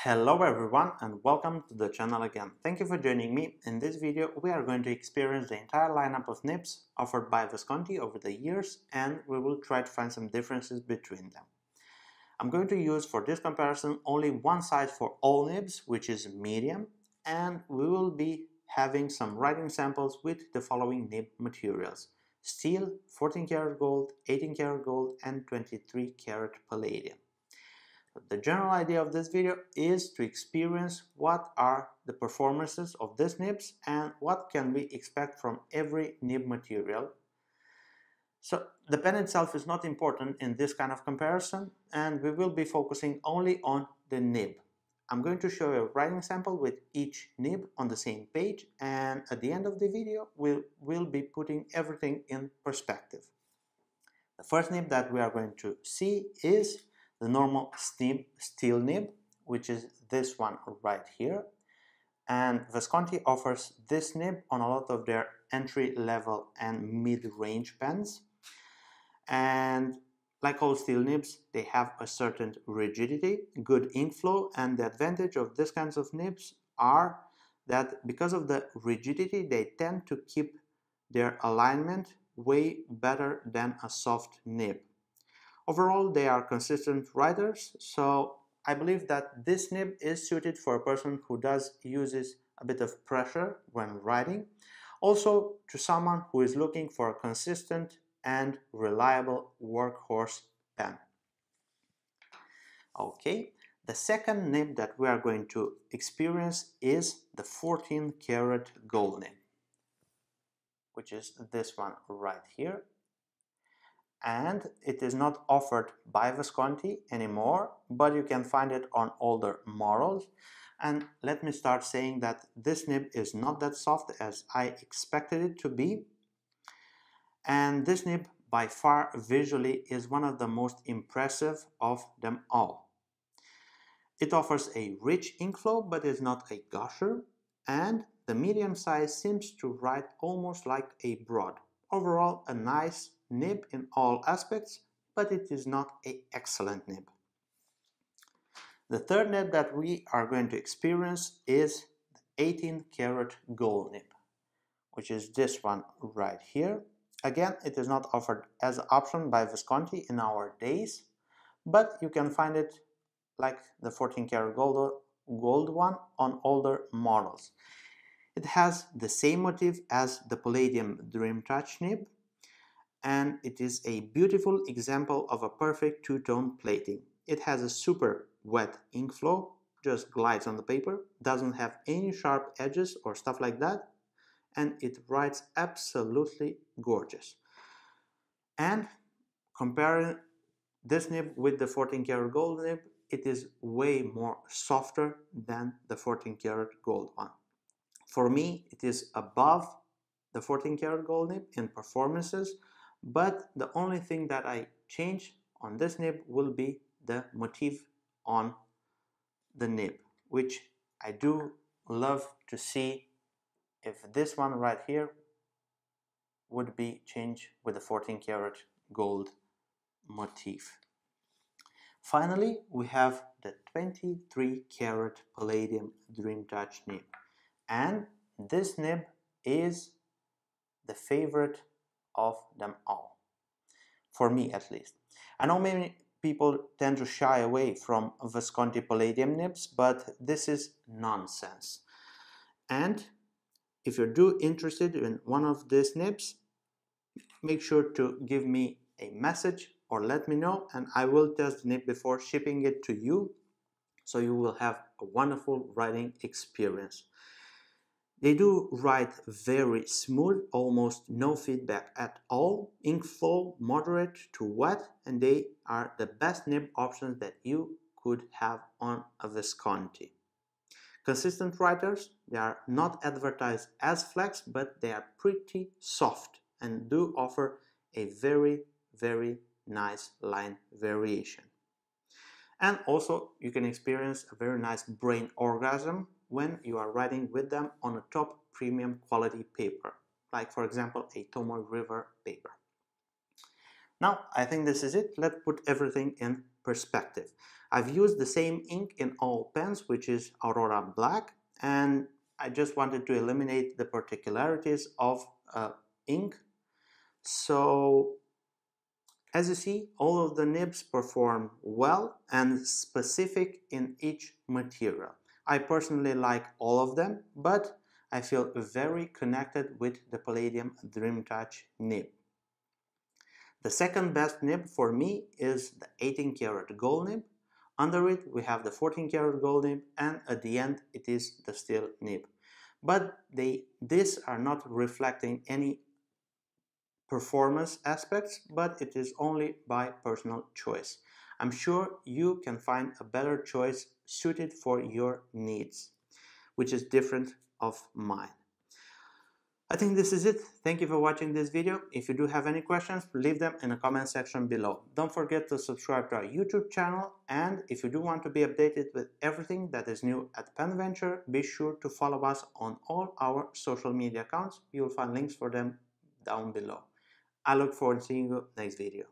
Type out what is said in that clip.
Hello everyone and welcome to the channel again. Thank you for joining me. In this video we are going to experience the entire lineup of nibs offered by Visconti over the years, and we will try to find some differences between them. I'm going to use for this comparison only one size for all nibs, which is medium, and we will be having some writing samples with the following nib materials: steel, 14 karat gold, 18 karat gold and 23 karat palladium. The general idea of this video is to experience what are the performances of these nibs and what can we expect from every nib material. So the pen itself is not important in this kind of comparison, and we will be focusing only on the nib. I'm going to show you a writing sample with each nib on the same page, and at the end of the video we'll be putting everything in perspective. The first nib that we are going to see is the normal steel nib, which is this one right here. And Visconti offers this nib on a lot of their entry level and mid-range pens. And like all steel nibs, they have a certain rigidity, good ink flow, and the advantage of these kinds of nibs are that because of the rigidity, they tend to keep their alignment way better than a soft nib. Overall, they are consistent writers, so I believe that this nib is suited for a person who uses a bit of pressure when writing. Also, to someone who is looking for a consistent and reliable workhorse pen. Okay, the second nib that we are going to experience is the 14 karat gold nib, which is this one right here. And it is not offered by Visconti anymore, but you can find it on older models. And let me start saying that this nib is not that soft as I expected it to be, and this nib by far visually is one of the most impressive of them all. It offers a rich ink flow but is not a gusher, and the medium size seems to write almost like a broad. Overall, a nice nib in all aspects, but it is not an excellent nib. The third nib that we are going to experience is the 18 karat gold nib, which is this one right here. Again, it is not offered as an option by Visconti in our days, but you can find it like the 14 karat gold one on older models. It has the same motif as the Palladium Dreamtouch nib, and it is a beautiful example of a perfect two-tone plating. It has a super wet ink flow, just glides on the paper, doesn't have any sharp edges or stuff like that, and it writes absolutely gorgeous. And comparing this nib with the 14 karat gold nib, it is way more softer than the 14 karat gold one. For me, it is above the 14 karat gold nib in performances, but the only thing that I change on this nib will be the motif on the nib, which I do love to see if this one right here would be changed with the 14 karat gold motif. Finally, we have the 23 karat Palladium Dreamtouch nib, and this nib is the favorite of them all, for me at least. I know many people tend to shy away from Visconti Palladium nibs, but this is nonsense. And if you're interested in one of these nibs, make sure to give me a message or let me know, and I will test the nib before shipping it to you, so you will have a wonderful writing experience. They do write very smooth, almost no feedback at all, ink flow moderate to wet, and they are the best nib options that you could have on a Visconti. Consistent writers, they are not advertised as flex, but they are pretty soft and do offer a very, very nice line variation. And also you can experience a very nice brain orgasm when you are writing with them on a top premium quality paper, like for example a Tomoe River paper. Now I think this is it. Let's put everything in perspective. I've used the same ink in all pens, which is Aurora Black, and I just wanted to eliminate the particularities of ink. So as you see, all of the nibs perform well and specific in each material. I personally like all of them, but I feel very connected with the Palladium Dreamtouch nib. The second best nib for me is the 18 karat gold nib. Under it we have the 14 karat gold nib, and at the end it is the steel nib. But these are not reflecting any performance aspects, but it is only by personal choice. I'm sure you can find a better choice suited for your needs, which is different of mine. I think this is it. Thank you for watching this video. If you do have any questions, leave them in the comment section below. Don't forget to subscribe to our YouTube channel, and if you do want to be updated with everything that is new at PenVenture, be sure to follow us on all our social media accounts. You will find links for them down below. I look forward to seeing you next video.